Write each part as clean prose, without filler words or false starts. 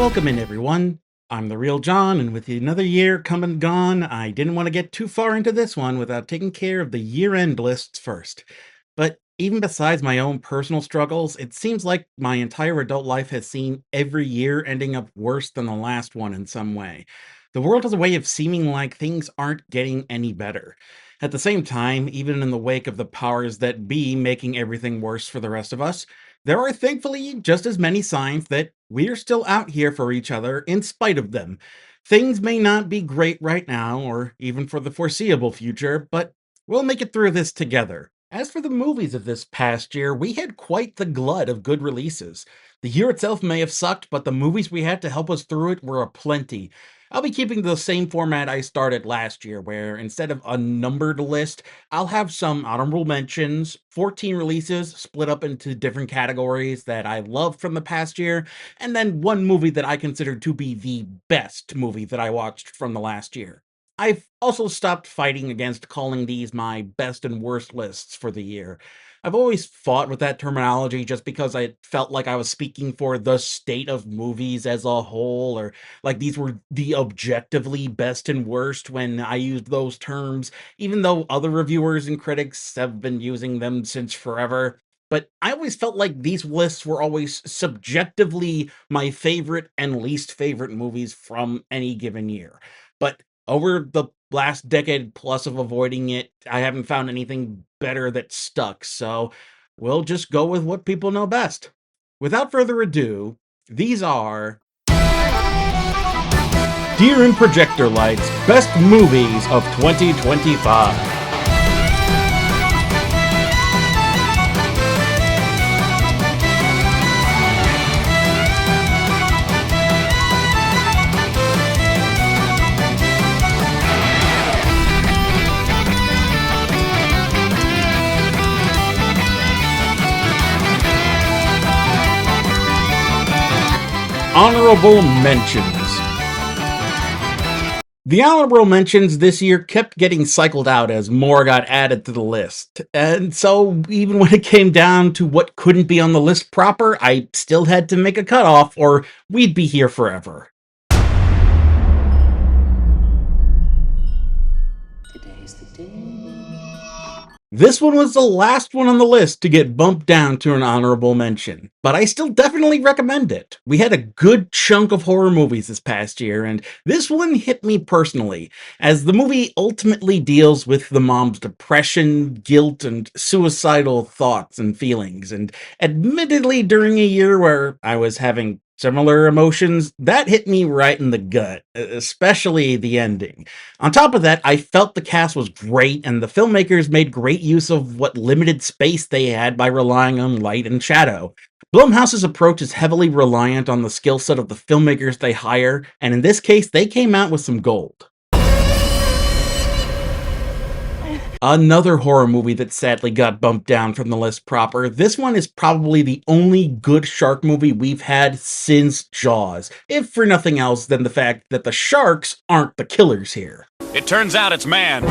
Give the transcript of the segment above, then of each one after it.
Welcome in, everyone. I'm the real John, and with another year come and gone, I didn't want to get too far into this one without taking care of the year-end lists first. But even besides my own personal struggles, it seems like my entire adult life has seen every year ending up worse than the last one in some way. The world has a way of seeming like things aren't getting any better. At the same time, even in the wake of the powers that be making everything worse for the rest of us, there are thankfully just as many signs that we're still out here for each other in spite of them. Things may not be great right now, or even for the foreseeable future, but we'll make it through this together. As for the movies of this past year, we had quite the glut of good releases. The year itself may have sucked, but the movies we had to help us through it were aplenty. I'll be keeping the same format I started last year, where instead of a numbered list, I'll have some honorable mentions, 14 releases split up into different categories that I loved from the past year, and then one movie that I consider to be the best movie that I watched from the last year. I've also stopped fighting against calling these my best and worst lists for the year. I've always fought with that terminology just because I felt like I was speaking for the state of movies as a whole, or like these were the objectively best and worst when I used those terms, even though other reviewers and critics have been using them since forever. But I always felt like these lists were always subjectively my favorite and least favorite movies from any given year. But over the last decade plus of avoiding it, I haven't found anything better that stuck, so we'll just go with what people know best. Without further ado, these are Deer and Projector Lights Best Movies of 2025. Honorable mentions. The honorable mentions this year kept getting cycled out as more got added to the list. And so even when it came down to what couldn't be on the list proper, I still had to make a cutoff or we'd be here forever. Today's the day. This one was the last one on the list to get bumped down to an honorable mention, but I still definitely recommend it. We had a good chunk of horror movies this past year, and this one hit me personally, as the movie ultimately deals with the mom's depression, guilt, and suicidal thoughts and feelings, and admittedly during a year where I was having similar emotions, that hit me right in the gut, especially the ending. On top of that, I felt the cast was great, and the filmmakers made great use of what limited space they had by relying on light and shadow. Blumhouse's approach is heavily reliant on the skill set of the filmmakers they hire, and in this case, they came out with some gold. Another horror movie that sadly got bumped down from the list proper. This one is probably the only good shark movie we've had since Jaws, if for nothing else than the fact that the sharks aren't the killers here. It turns out it's man.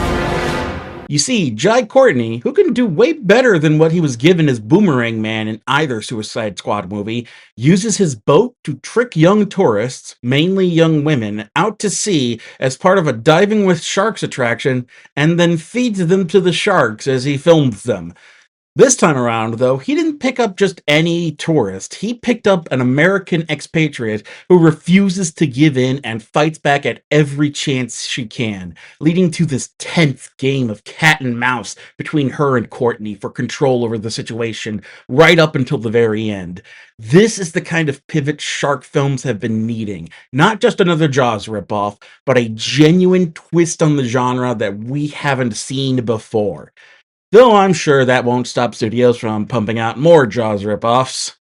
You see, Jai Courtney, who can do way better than what he was given as Boomerang Man in either Suicide Squad movie, uses his boat to trick young tourists, mainly young women, out to sea as part of a diving with sharks attraction, and then feeds them to the sharks as he films them. This time around, though, he didn't pick up just any tourist. He picked up an American expatriate who refuses to give in and fights back at every chance she can, leading to this tense game of cat and mouse between her and Courtney for control over the situation, right up until the very end. This is the kind of pivot shark films have been needing. Not just another Jaws ripoff, but a genuine twist on the genre that we haven't seen before. Though I'm sure that won't stop studios from pumping out more Jaws ripoffs.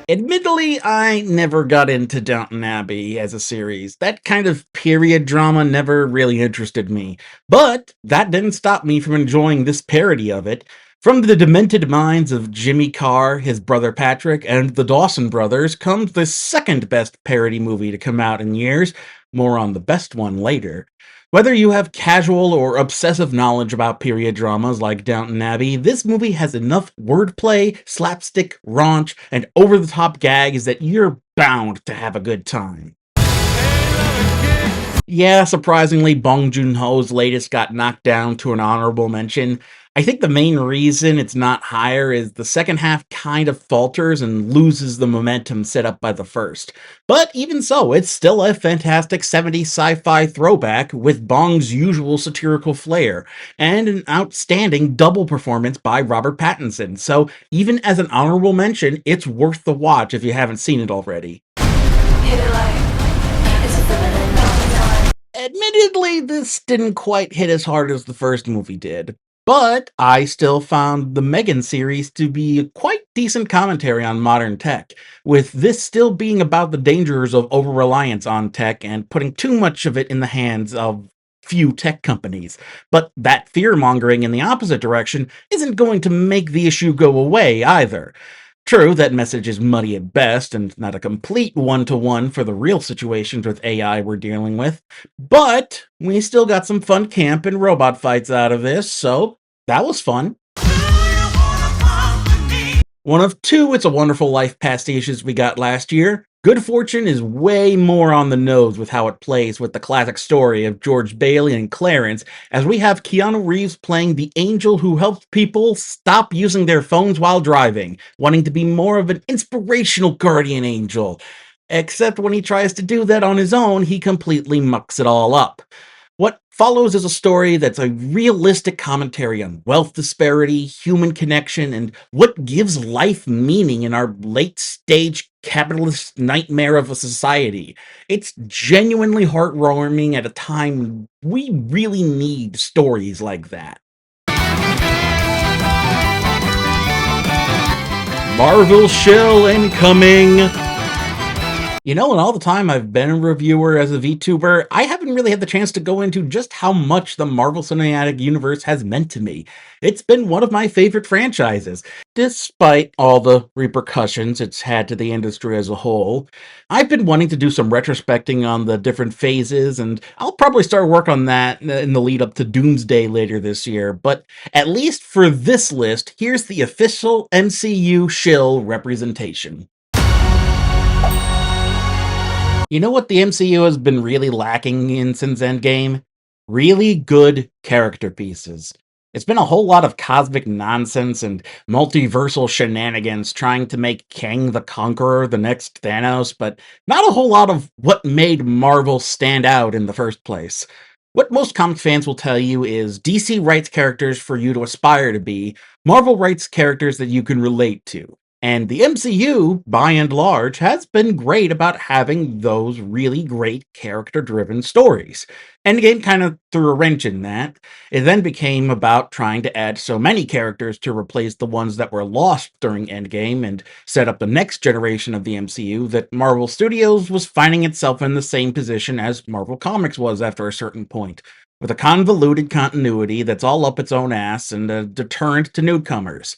Admittedly, I never got into Downton Abbey as a series. That kind of period drama never really interested me. But that didn't stop me from enjoying this parody of it. From the demented minds of Jimmy Carr, his brother Patrick, and the Dawson brothers comes the second best parody movie to come out in years. More on the best one later. Whether you have casual or obsessive knowledge about period dramas like Downton Abbey, this movie has enough wordplay, slapstick, raunch, and over the top gags that you're bound to have a good time. Yeah, surprisingly, Bong Joon-ho's latest got knocked down to an honorable mention. I think the main reason it's not higher is the second half kind of falters and loses the momentum set up by the first. But even so, it's still a fantastic 70s sci-fi throwback with Bong's usual satirical flair, and an outstanding double performance by Robert Pattinson. So even as an honorable mention, it's worth the watch if you haven't seen it already. Admittedly, this didn't quite hit as hard as the first movie did, but I still found the Megan series to be a quite decent commentary on modern tech, with this still being about the dangers of over reliance on tech and putting too much of it in the hands of few tech companies. But that fear mongering in the opposite direction isn't going to make the issue go away either. True, that message is muddy at best and not a complete one-to-one for the real situations with AI we're dealing with, but we still got some fun camp and robot fights out of this, so that was fun. One of two It's a Wonderful Life pastiches we got last year. Good Fortune is way more on the nose with how it plays with the classic story of George Bailey and Clarence, as we have Keanu Reeves playing the angel who helps people stop using their phones while driving, wanting to be more of an inspirational guardian angel. Except when he tries to do that on his own, he completely mucks it all up. What follows is a story that's a realistic commentary on wealth disparity, human connection, and what gives life meaning in our late stage capitalist nightmare of a society. It's genuinely heartwarming at a time we really need stories like that. Marvel Shill incoming! In all the time I've been a reviewer as a VTuber, I haven't really had the chance to go into just how much the Marvel Cinematic Universe has meant to me. It's been one of my favorite franchises, despite all the repercussions it's had to the industry as a whole. I've been wanting to do some retrospecting on the different phases, and I'll probably start work on that in the lead up to Doomsday later this year, but at least for this list, here's the official MCU shill representation. You know what the MCU has been really lacking in since Endgame? Really good character pieces. It's been a whole lot of cosmic nonsense and multiversal shenanigans trying to make Kang the Conqueror the next Thanos, but not a whole lot of what made Marvel stand out in the first place. What most comic fans will tell you is DC writes characters for you to aspire to be, Marvel writes characters that you can relate to. And the MCU, by and large, has been great about having those really great character driven stories. Endgame kind of threw a wrench in that. It then became about trying to add so many characters to replace the ones that were lost during Endgame and set up the next generation of the MCU that Marvel Studios was finding itself in the same position as Marvel Comics was after a certain point, with a convoluted continuity that's all up its own ass and a deterrent to newcomers.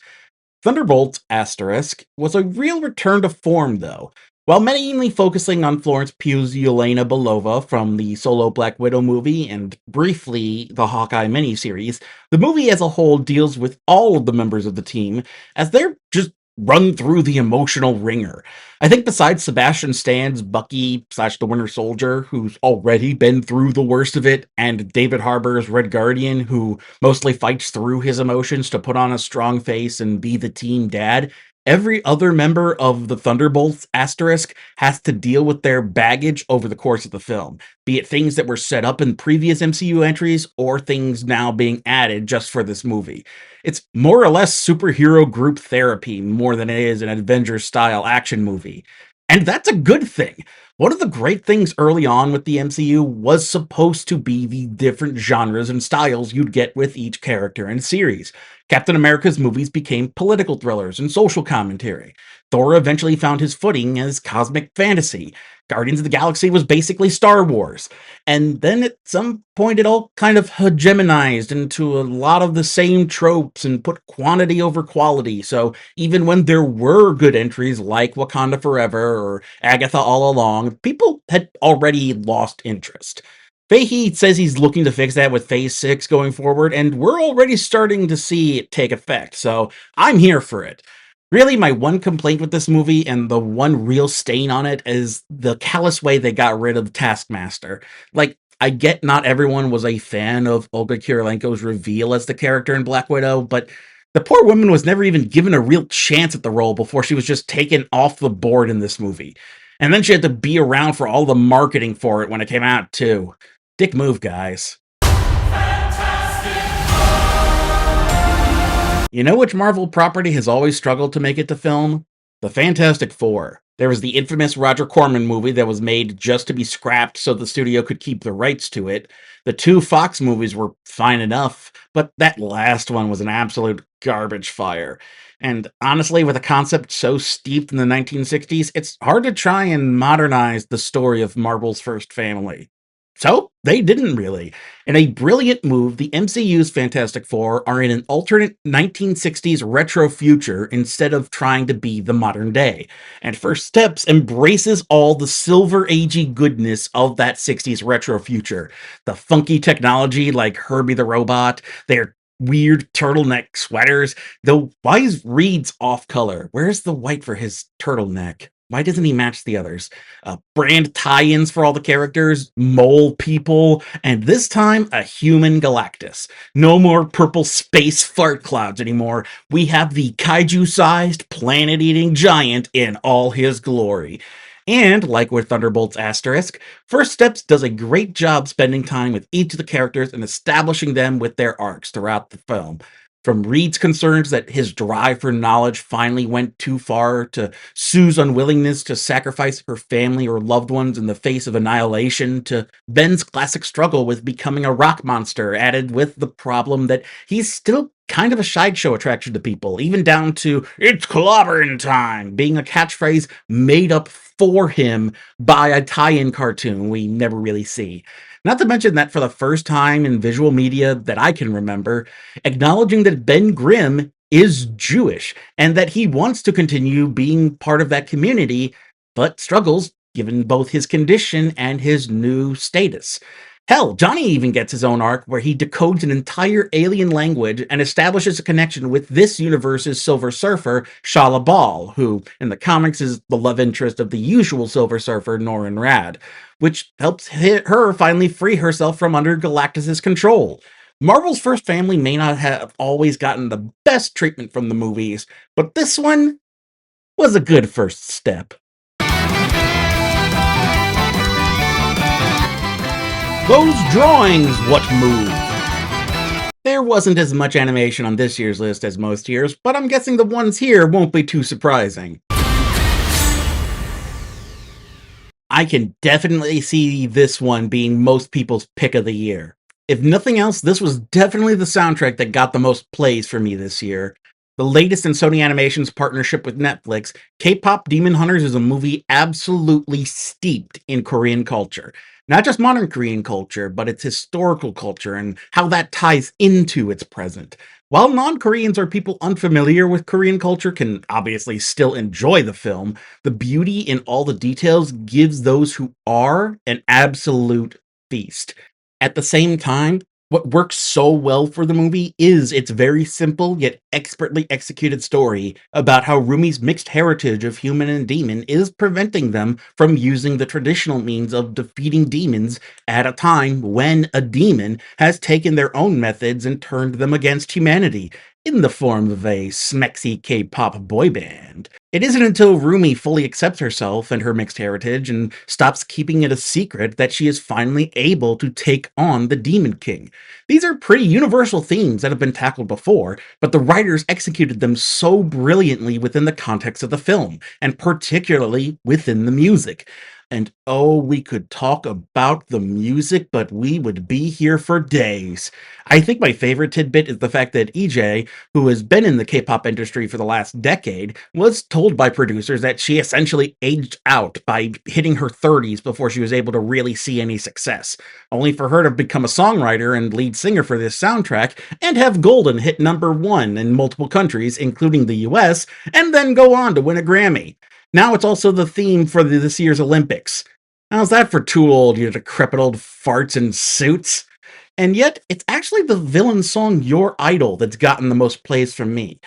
Thunderbolts Asterisk was a real return to form, though. While mainly focusing on Florence Pugh's Yelena Belova from the solo Black Widow movie and briefly the Hawkeye miniseries, the movie as a whole deals with all of the members of the team as they're just run through the emotional ringer. I think besides Sebastian Stan's Bucky slash the Winter Soldier, who's already been through the worst of it, and David Harbour's Red Guardian, who mostly fights through his emotions to put on a strong face and be the team dad, every other member of the Thunderbolts asterisk has to deal with their baggage over the course of the film, be it things that were set up in previous MCU entries or things now being added just for this movie. It's more or less superhero group therapy more than it is an Avengers style action movie. And that's a good thing. One of the great things early on with the MCU was supposed to be the different genres and styles you'd get with each character and series. Captain America's movies became political thrillers and social commentary. Thor eventually found his footing as cosmic fantasy. Guardians of the Galaxy was basically Star Wars. And then at some point it all kind of hegemonized into a lot of the same tropes and put quantity over quality. So even when there were good entries like Wakanda Forever or Agatha All Along, people had already lost interest. Fahey says he's looking to fix that with Phase 6 going forward, and we're already starting to see it take effect, so I'm here for it. Really, my one complaint with this movie and the one real stain on it is the callous way they got rid of Taskmaster. Like, I get not everyone was a fan of Olga Kurylenko's reveal as the character in Black Widow, but the poor woman was never even given a real chance at the role before she was just taken off the board in this movie. And then she had to be around for all the marketing for it when it came out, too. Dick move, guys. You know which Marvel property has always struggled to make it to film? The Fantastic Four. There was the infamous Roger Corman movie that was made just to be scrapped so the studio could keep the rights to it. The two Fox movies were fine enough, but that last one was an absolute garbage fire. And honestly, with a concept so steeped in the 1960s, it's hard to try and modernize the story of Marvel's first family. So, they didn't really. In a brilliant move, the MCU's Fantastic Four are in an alternate 1960s retro future instead of trying to be the modern day. And First Steps embraces all the silver agey goodness of that 60s retro future. The funky technology like Herbie the Robot, their weird turtleneck sweaters, though why is Reed's off color? Where's the white for his turtleneck? Why doesn't he match the others? Brand tie-ins for all the characters, mole people, and this time a human Galactus. No more purple space fart clouds anymore. We have the kaiju-sized, planet-eating giant in all his glory. And, like with Thunderbolt's Asterisk, First Steps does a great job spending time with each of the characters and establishing them with their arcs throughout the film. From Reed's concerns that his drive for knowledge finally went too far, to Sue's unwillingness to sacrifice her family or loved ones in the face of annihilation, to Ben's classic struggle with becoming a rock monster, added with the problem that he's still kind of a sideshow attraction to people, even down to "it's clobbering time" being a catchphrase made up for him by a tie-in cartoon we never really see. Not to mention that for the first time in visual media that I can remember, acknowledging that Ben Grimm is Jewish and that he wants to continue being part of that community, but struggles given both his condition and his new status. Hell, Johnny even gets his own arc where he decodes an entire alien language and establishes a connection with this universe's Silver Surfer, Shala Bal, who in the comics is the love interest of the usual Silver Surfer, Norrin Rad, which helps her finally free herself from under Galactus's control. Marvel's first family may not have always gotten the best treatment from the movies, but this one was a good first step. Those drawings, what move? There wasn't as much animation on this year's list as most years, but I'm guessing the ones here won't be too surprising. I can definitely see this one being most people's pick of the year. If nothing else, this was definitely the soundtrack that got the most plays for me this year. The latest in Sony Animation's partnership with Netflix, K-Pop Demon Hunters is a movie absolutely steeped in Korean culture. Not just modern Korean culture, but its historical culture and how that ties into its present. While non-Koreans or people unfamiliar with Korean culture can obviously still enjoy the film, the beauty in all the details gives those who are an absolute feast. At the same time, what works so well for the movie is its very simple yet expertly executed story about how Rumi's mixed heritage of human and demon is preventing them from using the traditional means of defeating demons at a time when a demon has taken their own methods and turned them against humanity in the form of a smexy K-pop boy band. It isn't until Rumi fully accepts herself and her mixed heritage and stops keeping it a secret that she is finally able to take on the Demon King. These are pretty universal themes that have been tackled before, but the writers executed them so brilliantly within the context of the film, and particularly within the music. And oh, we could talk about the music, but we would be here for days. I think my favorite tidbit is the fact that EJ, who has been in the K-pop industry for the last decade, was told by producers that she essentially aged out by hitting her 30s before she was able to really see any success, only for her to become a songwriter and lead singer for this soundtrack and have Golden hit #1 in multiple countries, including the US, and then go on to win a Grammy. Now it's also the theme for this year's Olympics. How's that for too old, you decrepit old farts in suits? And yet, it's actually the villain song Your Idol that's gotten the most plays from me.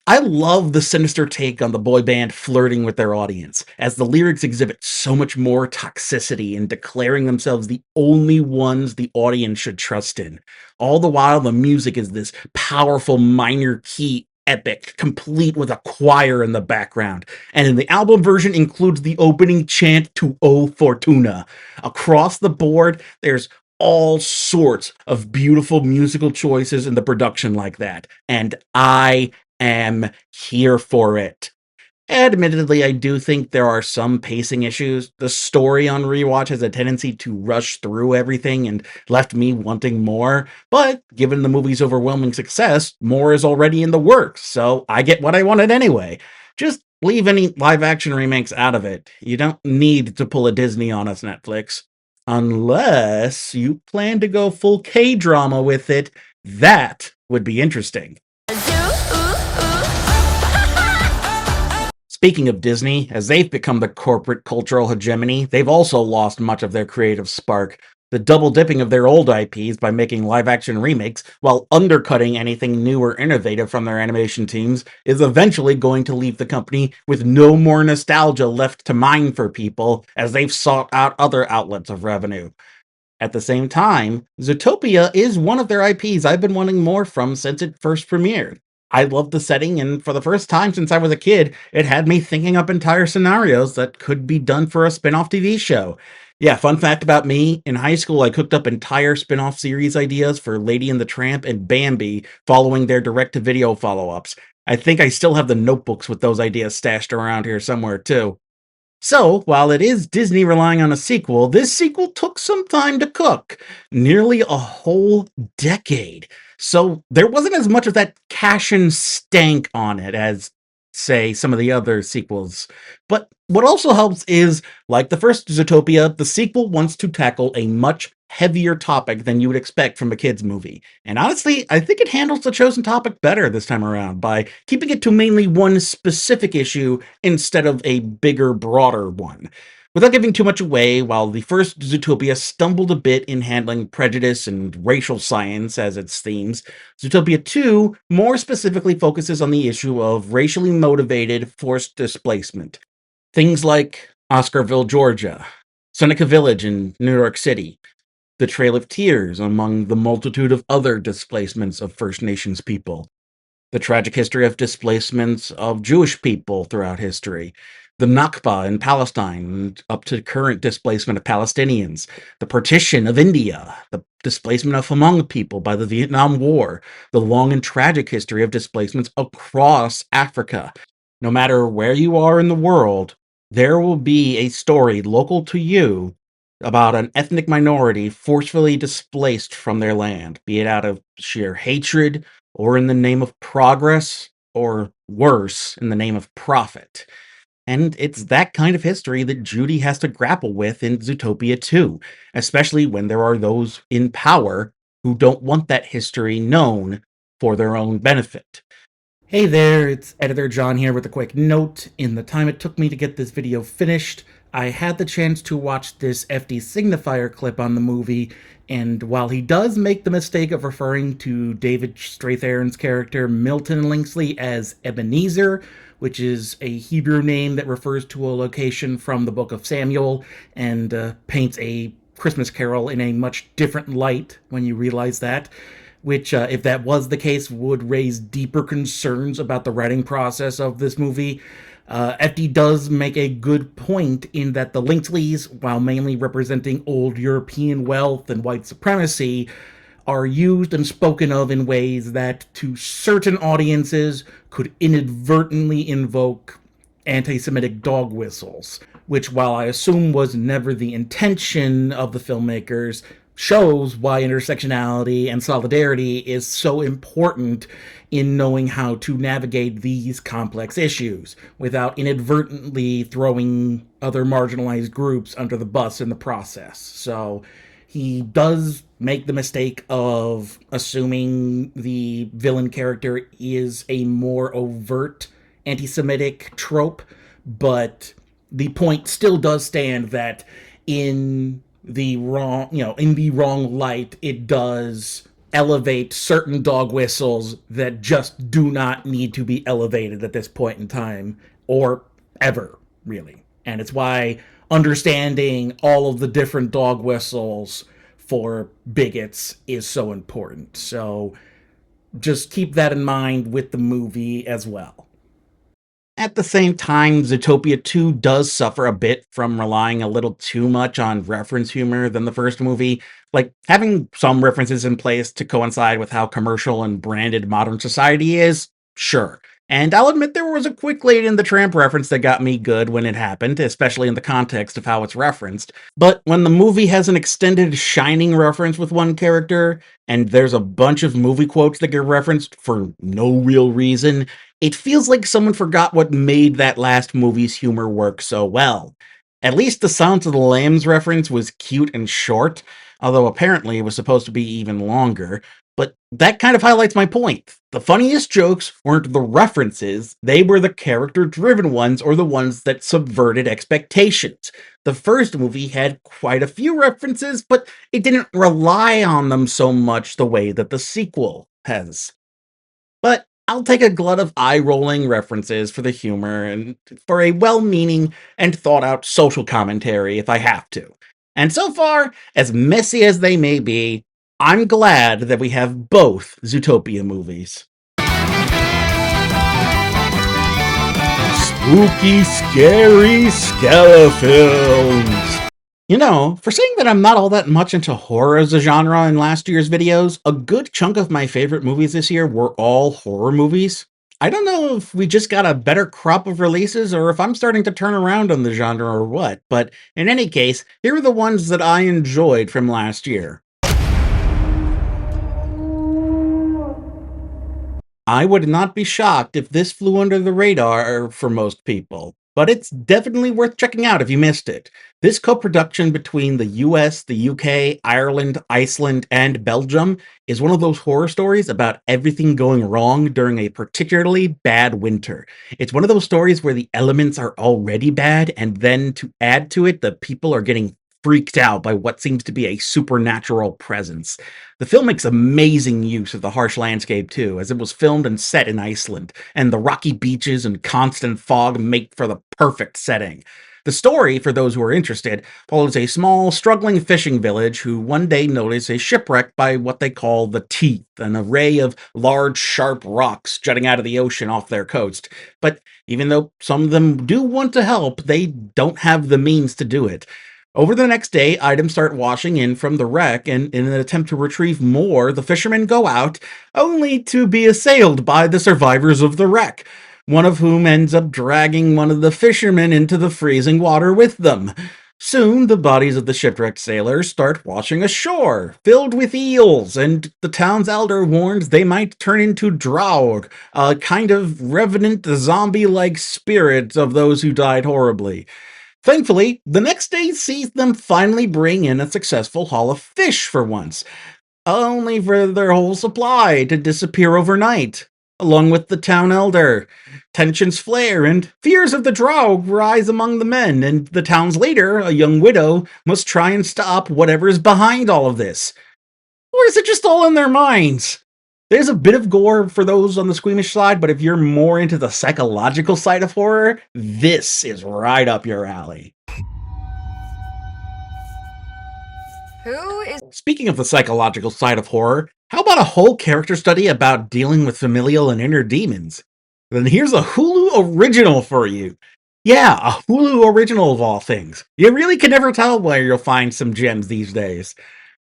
I love the sinister take on the boy band flirting with their audience, as the lyrics exhibit so much more toxicity in declaring themselves the only ones the audience should trust in. All the while, the music is this powerful minor key epic, complete with a choir in the background, and in the album version includes the opening chant to O Fortuna. Across the board, there's all sorts of beautiful musical choices in the production like that, and I am here for it. Admittedly, I do think there are some pacing issues. The story on rewatch has a tendency to rush through everything and left me wanting more, but given the movie's overwhelming success, more is already in the works, so I get what I wanted anyway. Just leave any live action remakes out of it. You don't need to pull a Disney on us, Netflix. Unless you plan to go full K drama with it, that would be interesting. Speaking of Disney, as they've become the corporate cultural hegemony, they've also lost much of their creative spark. The double dipping of their old IPs by making live action remakes while undercutting anything new or innovative from their animation teams is eventually going to leave the company with no more nostalgia left to mine for people as they've sought out other outlets of revenue. At the same time, Zootopia is one of their IPs I've been wanting more from since it first premiered. I love the setting, and for the first time since I was a kid, it had me thinking up entire scenarios that could be done for a spin off TV show. Yeah, fun fact about me in high school, I cooked up entire spin off series ideas for Lady and the Tramp and Bambi following their direct to video follow ups. I think I still have the notebooks with those ideas stashed around here somewhere, too. So, while it is Disney relying on a sequel, this sequel took some time to cook, nearly a whole decade. So, there wasn't as much of that cash and stank on it as, say, some of the other sequels. But what also helps is, like the first Zootopia, the sequel wants to tackle a much heavier topic than you would expect from a kids' movie. And honestly, I think it handles the chosen topic better this time around by keeping it to mainly one specific issue instead of a bigger, broader one. Without giving too much away, while the first Zootopia stumbled a bit in handling prejudice and racial science as its themes, Zootopia 2 more specifically focuses on the issue of racially motivated forced displacement. Things like Oscarville, Georgia, Seneca Village in New York City, the Trail of Tears among the multitude of other displacements of First Nations people, the tragic history of displacements of Jewish people throughout history, the Nakba in Palestine, and up to current displacement of Palestinians, the partition of India, the displacement of Hmong people by the Vietnam War, the long and tragic history of displacements across Africa. No matter where you are in the world, there will be a story local to you about an ethnic minority forcefully displaced from their land, be it out of sheer hatred or in the name of progress, or worse, in the name of profit. And it's that kind of history that Judy has to grapple with in Zootopia 2, especially when there are those in power who don't want that history known for their own benefit. Hey there, it's Editor John here with a quick note. In the time it took me to get this video finished, I had the chance to watch this FD Signifier clip on the movie, and while he does make the mistake of referring to David Strathairn's character Milton Linksley as Ebenezer, which is a Hebrew name that refers to a location from the Book of Samuel, and paints a Christmas Carol in a much different light when you realize that, which, if that was the case, would raise deeper concerns about the writing process of this movie. FD does make a good point in that the Linksleys, while mainly representing old European wealth and white supremacy, are used and spoken of in ways that, to certain audiences, could inadvertently invoke anti Semitic dog whistles, which, while I assume was never the intention of the filmmakers, shows why intersectionality and solidarity is so important in knowing how to navigate these complex issues without inadvertently throwing other marginalized groups under the bus in the process. So he does make the mistake of assuming the villain character is a more overt anti Semitic trope, but the point still does stand that in the wrong, in the wrong light, it does elevate certain dog whistles that just do not need to be elevated at this point in time or ever, really. And it's why understanding all of the different dog whistles for bigots is so important. So just keep that in mind with the movie as well. At the same time, Zootopia 2 does suffer a bit from relying a little too much on reference humor than the first movie, like having some references in place to coincide with how commercial and branded modern society is, sure. And I'll admit there was a quick Lady and the Tramp reference that got me good when it happened, especially in the context of how it's referenced. But when the movie has an extended Shining reference with one character, and there's a bunch of movie quotes that get referenced for no real reason, it feels like someone forgot what made that last movie's humor work so well. At least the Silence of the Lambs reference was cute and short, although apparently it was supposed to be even longer. But that kind of highlights my point. The funniest jokes weren't the references, they were the character driven ones or the ones that subverted expectations. The first movie had quite a few references, but it didn't rely on them so much the way that the sequel has. But I'll take a glut of eye rolling references for the humor and for a well meaning and thought out social commentary if I have to. And so far, as messy as they may be, I'm glad that we have both Zootopia movies. Spooky, scary Skelefilms. For saying that I'm not all that much into horror as a genre in last year's videos, a good chunk of my favorite movies this year were all horror movies. I don't know if we just got a better crop of releases or if I'm starting to turn around on the genre or what, but in any case, here are the ones that I enjoyed from last year. I would not be shocked if this flew under the radar for most people, but it's definitely worth checking out if you missed it. This co-production between the US, the UK, Ireland, Iceland, and Belgium is one of those horror stories about everything going wrong during a particularly bad winter. It's one of those stories where the elements are already bad, and then to add to it, the people are getting freaked out by what seems to be a supernatural presence. The film makes amazing use of the harsh landscape too, as it was filmed and set in Iceland, and the rocky beaches and constant fog make for the perfect setting. The story, for those who are interested, follows a small, struggling fishing village who one day notice a shipwreck by what they call the Teeth, an array of large, sharp rocks jutting out of the ocean off their coast. But even though some of them do want to help, they don't have the means to do it. Over the next day, items start washing in from the wreck, and in an attempt to retrieve more, the fishermen go out, only to be assailed by the survivors of the wreck, one of whom ends up dragging one of the fishermen into the freezing water with them. Soon, the bodies of the shipwrecked sailors start washing ashore, filled with eels, and the town's elder warns they might turn into Draug, a kind of revenant zombie-like spirit of those who died horribly. Thankfully, the next day sees them finally bring in a successful haul of fish for once, only for their whole supply to disappear overnight, along with the town elder. Tensions flare and fears of the drow rise among the men, and the town's leader, a young widow, must try and stop whatever's behind all of this. Or is it just all in their minds? There's a bit of gore for those on the squeamish side, but if you're more into the psychological side of horror, this is right up your alley. Speaking of the psychological side of horror, how about a whole character study about dealing with familial and inner demons? Then here's a Hulu original for you. Yeah, a Hulu original of all things. You really can never tell where you'll find some gems these days.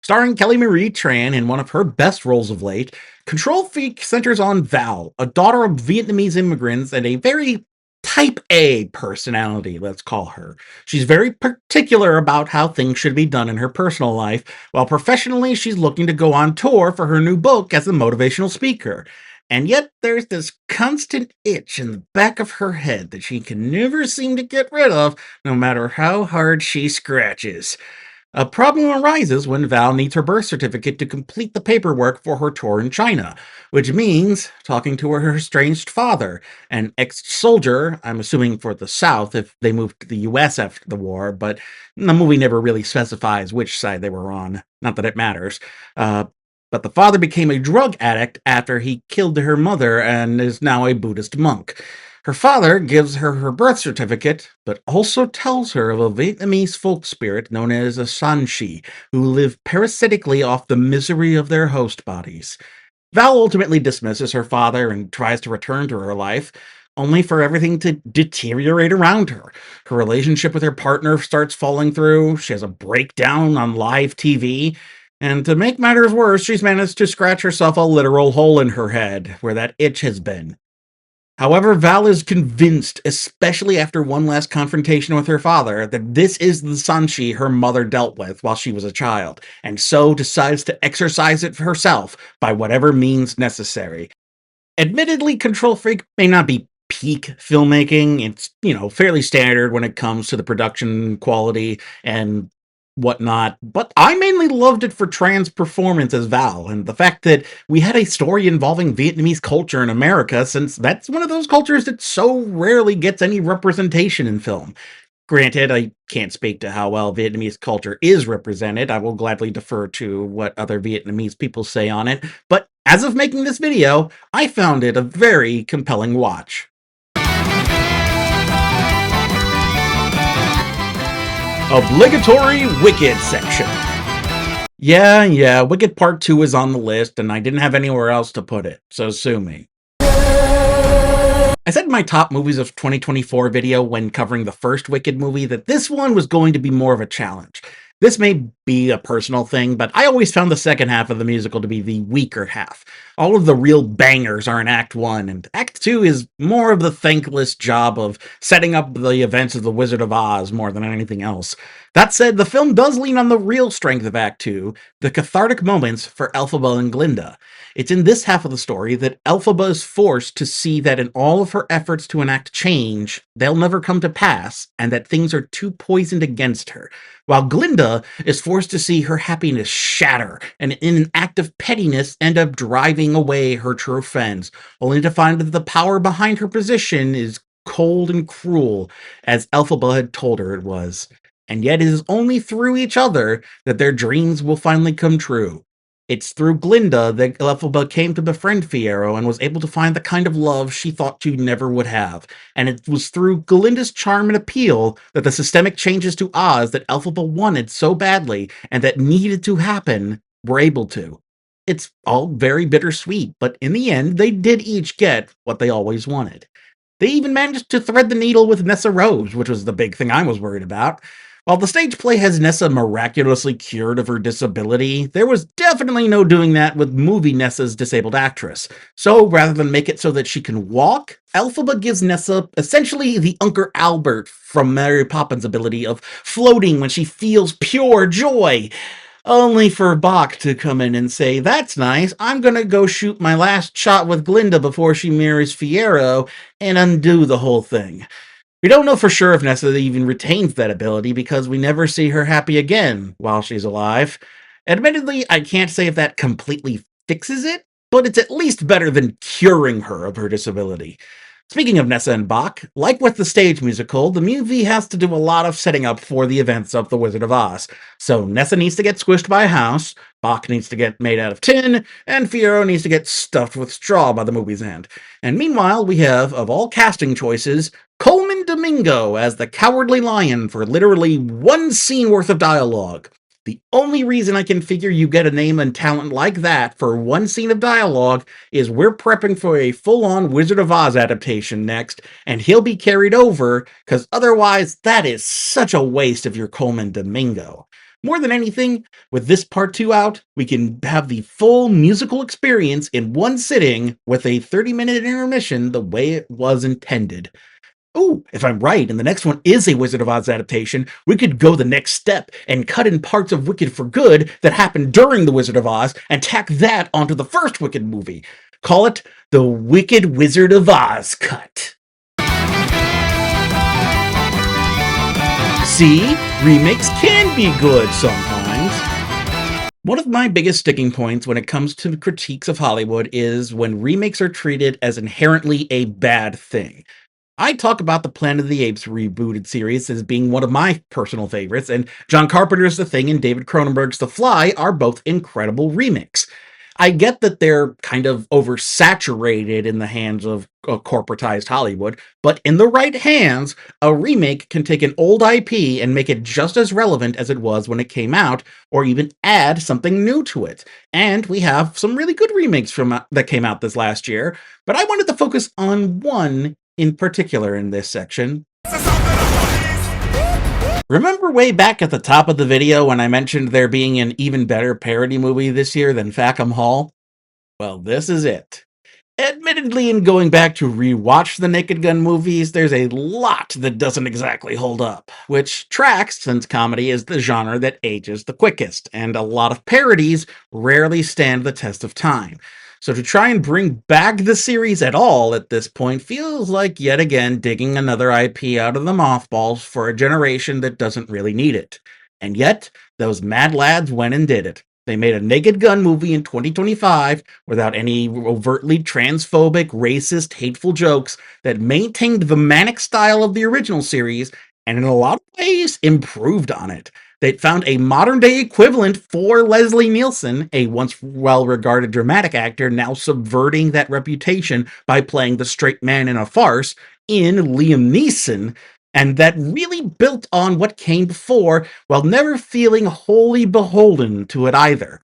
Starring Kelly Marie Tran in one of her best roles of late, Control Freak centers on Val, a daughter of Vietnamese immigrants and a very type A personality, let's call her. She's very particular about how things should be done in her personal life, while professionally she's looking to go on tour for her new book as a motivational speaker. And yet there's this constant itch in the back of her head that she can never seem to get rid of, no matter how hard she scratches. A problem arises when Val needs her birth certificate to complete the paperwork for her tour in China, which means talking to her estranged father, an ex-soldier, I'm assuming for the South if they moved to the US after the war, but the movie never really specifies which side they were on. Not that it matters. But the father became a drug addict after he killed her mother and is now a Buddhist monk. Her father gives her her birth certificate, but also tells her of a Vietnamese folk spirit known as a Sanshi, who live parasitically off the misery of their host bodies. Val ultimately dismisses her father and tries to return to her life, only for everything to deteriorate around her. Her relationship with her partner starts falling through, she has a breakdown on live TV, and to make matters worse, she's managed to scratch herself a literal hole in her head, where that itch has been. However, Val is convinced, especially after one last confrontation with her father, that this is the Sanshi her mother dealt with while she was a child, and so decides to exorcise it herself by whatever means necessary. Admittedly, Control Freak may not be peak filmmaking. It's, fairly standard when it comes to the production quality and whatnot, but I mainly loved it for Tran's performance as Val, and the fact that we had a story involving Vietnamese culture in America, since that's one of those cultures that so rarely gets any representation in film. Granted, I can't speak to how well Vietnamese culture is represented. I will gladly defer to what other Vietnamese people say on it, but as of making this video, I found it a very compelling watch. Obligatory Wicked section. Yeah, Wicked Part 2 is on the list, and I didn't have anywhere else to put it, so sue me. I said in my top movies of 2024 video when covering the first Wicked movie that this one was going to be more of a challenge. This may be a personal thing, but I always found the second half of the musical to be the weaker half. All of the real bangers are in Act 1, and Act 2 is more of the thankless job of setting up the events of The Wizard of Oz more than anything else. That said, the film does lean on the real strength of Act 2, the cathartic moments for Elphaba and Glinda. It's in this half of the story that Elphaba is forced to see that in all of her efforts to enact change, they'll never come to pass, and that things are too poisoned against her, while Glinda is forced to see her happiness shatter, and in an act of pettiness end up driving away her true friends, only to find that the power behind her position is cold and cruel, as Elphaba had told her it was. And yet it is only through each other that their dreams will finally come true. It's through Glinda that Elphaba came to befriend Fiyero and was able to find the kind of love she thought she never would have. And it was through Glinda's charm and appeal that the systemic changes to Oz that Elphaba wanted so badly and that needed to happen were able to. It's all very bittersweet, but in the end, they did each get what they always wanted. They even managed to thread the needle with Nessa Rose, which was the big thing I was worried about. While the stage play has Nessa miraculously cured of her disability, there was definitely no doing that with movie Nessa's disabled actress. So rather than make it so that she can walk, Elphaba gives Nessa essentially the Uncle Albert from Mary Poppins ability of floating when she feels pure joy. Only for Bach to come in and say, "That's nice, I'm gonna go shoot my last shot with Glinda before she marries Fiyero," and undo the whole thing. We don't know for sure if Nessa even retains that ability because we never see her happy again while she's alive. Admittedly, I can't say if that completely fixes it, but it's at least better than curing her of her disability. Speaking of Nessa and Bach, like with the stage musical, the movie has to do a lot of setting up for the events of The Wizard of Oz. So Nessa needs to get squished by a house, Bach needs to get made out of tin, and Fiyero needs to get stuffed with straw by the movie's end. And meanwhile, we have, of all casting choices, Coleman Domingo as the Cowardly Lion for literally one scene worth of dialogue. The only reason I can figure you get a name and talent like that for one scene of dialogue is we're prepping for a full-on Wizard of Oz adaptation next, and he'll be carried over, because otherwise that is such a waste of your Coleman Domingo. More than anything, with this part 2 out, we can have the full musical experience in one sitting with a 30-minute intermission the way it was intended. Oh, if I'm right, and the next one is a Wizard of Oz adaptation, we could go the next step and cut in parts of Wicked for Good that happened during the Wizard of Oz and tack that onto the first Wicked movie. Call it the Wicked Wizard of Oz cut. See, remakes can be good sometimes. One of my biggest sticking points when it comes to critiques of Hollywood is when remakes are treated as inherently a bad thing. I talk about the Planet of the Apes rebooted series as being one of my personal favorites, and John Carpenter's The Thing and David Cronenberg's The Fly are both incredible remakes. I get that they're kind of oversaturated in the hands of corporatized Hollywood, but in the right hands, a remake can take an old IP and make it just as relevant as it was when it came out, or even add something new to it. And we have some really good remakes from that came out this last year, but I wanted to focus on one in particular in this section. Remember way back at the top of the video when I mentioned there being an even better parody movie this year than Fackham Hall? Well, this is it. Admittedly, in going back to rewatch the Naked Gun movies, there's a lot that doesn't exactly hold up, which tracks since comedy is the genre that ages the quickest, and a lot of parodies rarely stand the test of time. So to try and bring back the series at all at this point feels like yet again digging another IP out of the mothballs for a generation that doesn't really need it. And yet, those mad lads went and did it. They made a Naked Gun movie in 2025 without any overtly transphobic, racist, hateful jokes that maintained the manic style of the original series and in a lot of ways improved on it. They found a modern day equivalent for Leslie Nielsen, a once well regarded dramatic actor, now subverting that reputation by playing the straight man in a farce, in Liam Neeson, and that really built on what came before while never feeling wholly beholden to it either.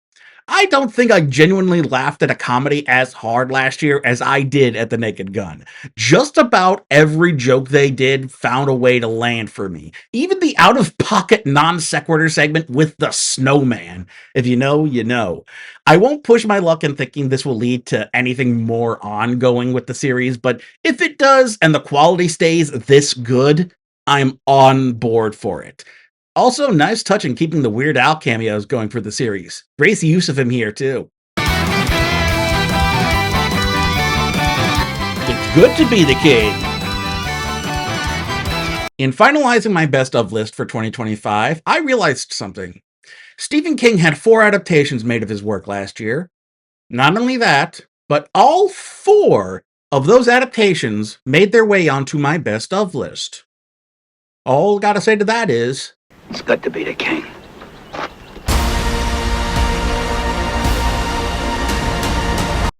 I don't think I genuinely laughed at a comedy as hard last year as I did at The Naked Gun. Just about every joke they did found a way to land for me. Even the out of pocket non sequitur segment with the snowman. If you know, you know. I won't push my luck in thinking this will lead to anything more ongoing with the series, but if it does and the quality stays this good, I'm on board for it. Also, nice touch in keeping the Weird Al cameos going for the series. Great use of him here, too. It's good to be the king. In finalizing my best of list for 2025, I realized something. Stephen King had 4 adaptations made of his work last year. Not only that, but all 4 of those adaptations made their way onto my best of list. All gotta say to that is, It's good to be the king.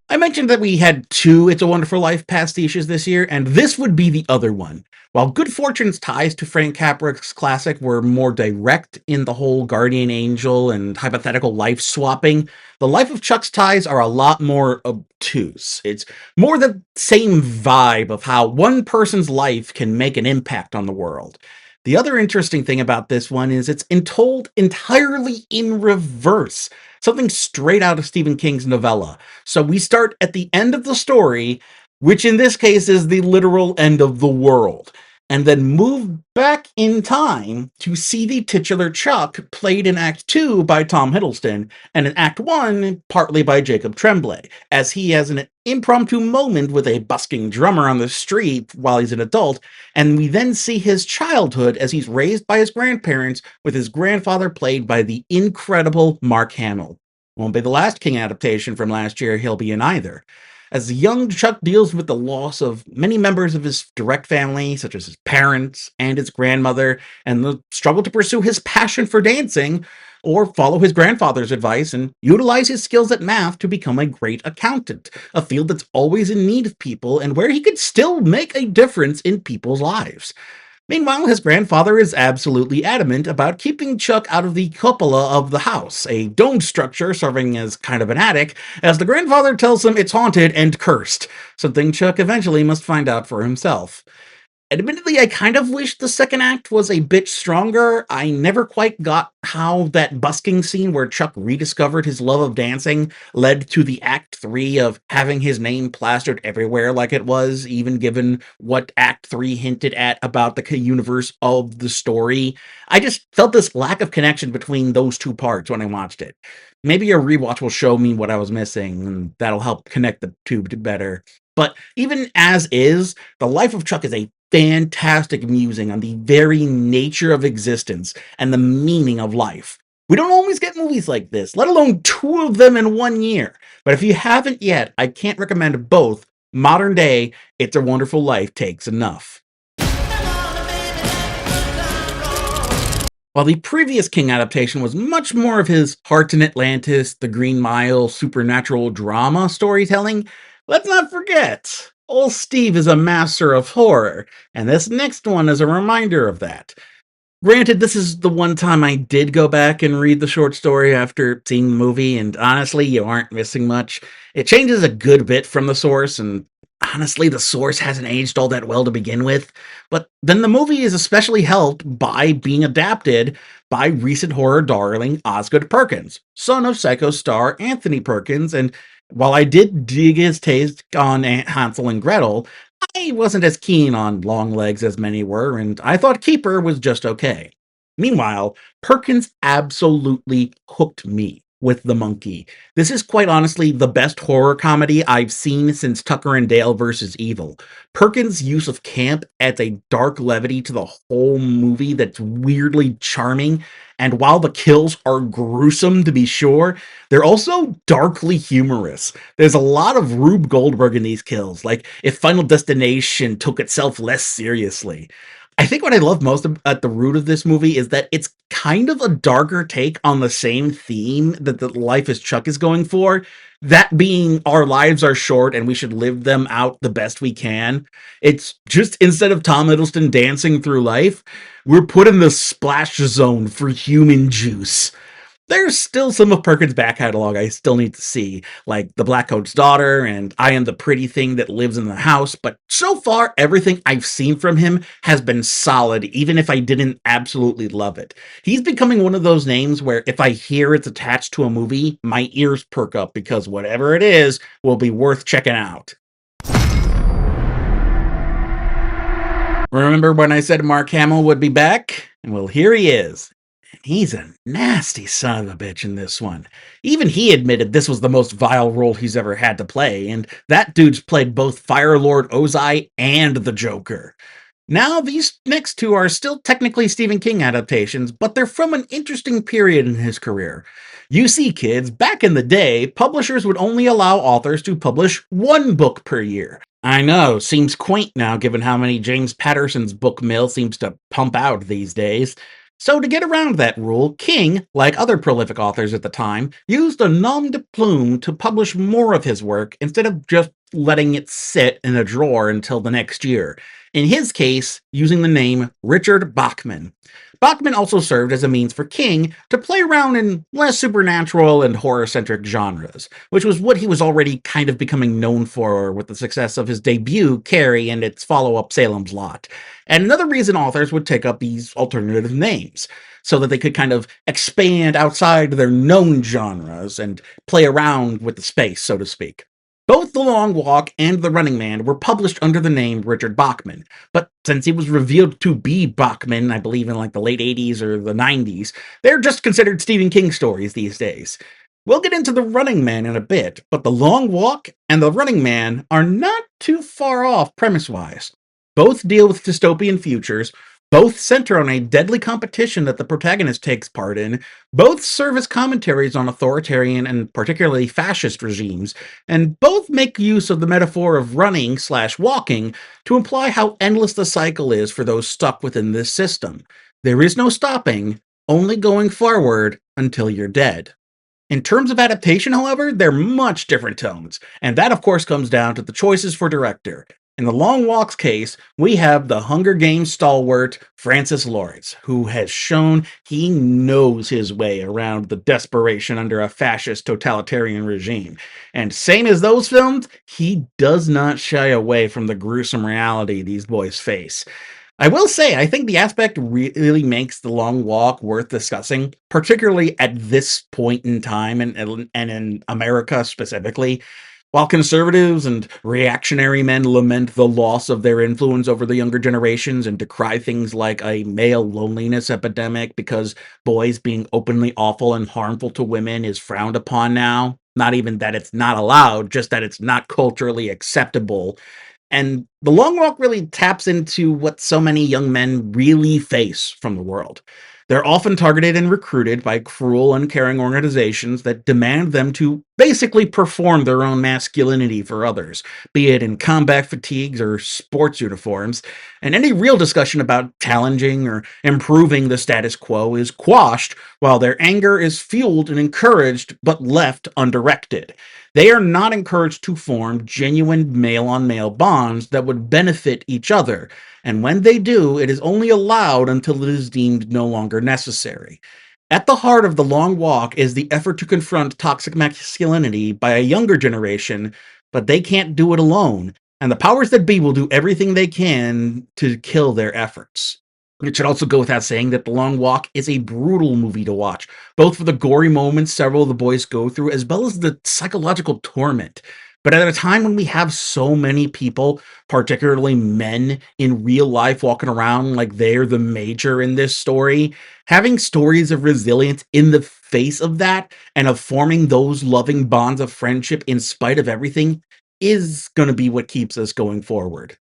I mentioned that we had 2 It's a Wonderful Life pastiches this year, and this would be the other one. While Good Fortune's ties to Frank Capra's classic were more direct in the whole guardian angel and hypothetical life swapping, the Life of Chuck's ties are a lot more obtuse. It's more the same vibe of how one person's life can make an impact on the world. The other interesting thing about this one is it's told entirely in reverse, something straight out of Stephen King's novella. So we start at the end of the story, which in this case is the literal end of the world, and then move back in time to see the titular Chuck played in Act 2 by Tom Hiddleston, and in Act 1 partly by Jacob Tremblay, as he has an impromptu moment with a busking drummer on the street while he's an adult, and we then see his childhood as he's raised by his grandparents with his grandfather played by the incredible Mark Hamill. Won't be the last King adaptation from last year he'll be in either. As young Chuck deals with the loss of many members of his direct family, such as his parents and his grandmother, and the struggle to pursue his passion for dancing, or follow his grandfather's advice and utilize his skills at math to become a great accountant, a field that's always in need of people and where he could still make a difference in people's lives. Meanwhile, his grandfather is absolutely adamant about keeping Chuck out of the cupola of the house, a domed structure serving as kind of an attic, as the grandfather tells him it's haunted and cursed, something Chuck eventually must find out for himself. Admittedly, I kind of wish the second act was a bit stronger. I never quite got how that busking scene where Chuck rediscovered his love of dancing led to the Act 3 of having his name plastered everywhere like it was, even given what Act 3 hinted at about the universe of the story. I just felt this lack of connection between those 2 parts when I watched it. Maybe a rewatch will show me what I was missing, and that'll help connect the 2 better. But even as is, The Life of Chuck is a fantastic musing on the very nature of existence and the meaning of life, We don't always get movies like this, let alone two of them in 1 year. But if you haven't yet, I can't recommend both. Modern day, It's a Wonderful Life takes enough. While the previous King adaptation was much more of his Hearts in Atlantis, The Green Mile, supernatural drama storytelling, let's not forget, old Steve is a master of horror, and this next one is a reminder of that. Granted, this is the one time I did go back and read the short story after seeing the movie, and honestly, you aren't missing much. It changes a good bit from the source, and honestly, the source hasn't aged all that well to begin with. But then the movie is especially helped by being adapted by recent horror darling Osgood Perkins, son of Psycho star Anthony Perkins, and while I did dig his taste on Hansel and Gretel, I wasn't as keen on Longlegs as many were, and I thought Keeper was just okay. Meanwhile, Perkins absolutely hooked me with The Monkey. This is quite honestly the best horror comedy I've seen since Tucker and Dale vs. Evil. Perkins' use of camp adds a dark levity to the whole movie that's weirdly charming, and while the kills are gruesome to be sure, they're also darkly humorous. There's a lot of Rube Goldberg in these kills, like if Final Destination took itself less seriously. I think what I love most at the root of this movie is that it's kind of a darker take on the same theme that the Life is Chuck is going for. That being, our lives are short and we should live them out the best we can. It's just instead of Tom Hiddleston dancing through life, we're put in the splash zone for human juice. There's still some of Perkins' back catalog I still need to see, like The Black Coat's Daughter and I Am the Pretty Thing That Lives in the House, but so far, everything I've seen from him has been solid, even if I didn't absolutely love it. He's becoming one of those names where if I hear it's attached to a movie, my ears perk up because whatever it is will be worth checking out. Remember when I said Mark Hamill would be back? Well, here he is. He's a nasty son of a bitch in this one. Even he admitted this was the most vile role he's ever had to play, and that dude's played both Fire Lord Ozai and the Joker. Now, these next two are still technically Stephen King adaptations, but they're from an interesting period in his career. You see, kids, back in the day, publishers would only allow authors to publish one book per year. I know, seems quaint now given how many James Patterson's book mill seems to pump out these days. So, to get around that rule, King, like other prolific authors at the time, used a nom de plume to publish more of his work instead of just letting it sit in a drawer until the next year. In his case, using the name Richard Bachman. Bachman also served as a means for King to play around in less supernatural and horror-centric genres, which was what he was already kind of becoming known for with the success of his debut, Carrie, and its follow-up Salem's Lot. And another reason authors would take up these alternative names, so that they could kind of expand outside their known genres and play around with the space, so to speak. Both The Long Walk and The Running Man were published under the name Richard Bachman, but since he was revealed to be Bachman, I believe in like the late 80s or the 90s, they're just considered Stephen King stories these days. We'll get into The Running Man in a bit, but The Long Walk and The Running Man are not too far off premise-wise. Both deal with dystopian futures, both center on a deadly competition that the protagonist takes part in, both serve as commentaries on authoritarian and particularly fascist regimes, and both make use of the metaphor of running/walking to imply how endless the cycle is for those stuck within this system. There is no stopping, only going forward until you're dead. In terms of adaptation, however, they're much different tones, and that of course comes down to the choices for director. In The Long Walk's case, we have the Hunger Games stalwart Francis Lawrence, who has shown he knows his way around the desperation under a fascist totalitarian regime. And same as those films, he does not shy away from the gruesome reality these boys face. I will say, I think the aspect really makes The Long Walk worth discussing, particularly at this point in time and in America specifically. While conservatives and reactionary men lament the loss of their influence over the younger generations and decry things like a male loneliness epidemic because boys being openly awful and harmful to women is frowned upon now, not even that it's not allowed, just that it's not culturally acceptable. And The Long Walk really taps into what so many young men really face from the world. They're often targeted and recruited by cruel, uncaring organizations that demand them to basically perform their own masculinity for others, be it in combat fatigues or sports uniforms, and any real discussion about challenging or improving the status quo is quashed while their anger is fueled and encouraged but left undirected. They are not encouraged to form genuine male on male bonds that would benefit each other, and when they do, it is only allowed until it is deemed no longer necessary. At the heart of the long walk is the effort to confront toxic masculinity by a younger generation, but they can't do it alone, and the powers that be will do everything they can to kill their efforts. It should also go without saying that The Long Walk is a brutal movie to watch, both for the gory moments several of the boys go through, as well as the psychological torment. But at a time when we have so many people, particularly men, in real life walking around like they're the major in this story, having stories of resilience in the face of that and of forming those loving bonds of friendship in spite of everything is going to be what keeps us going forward.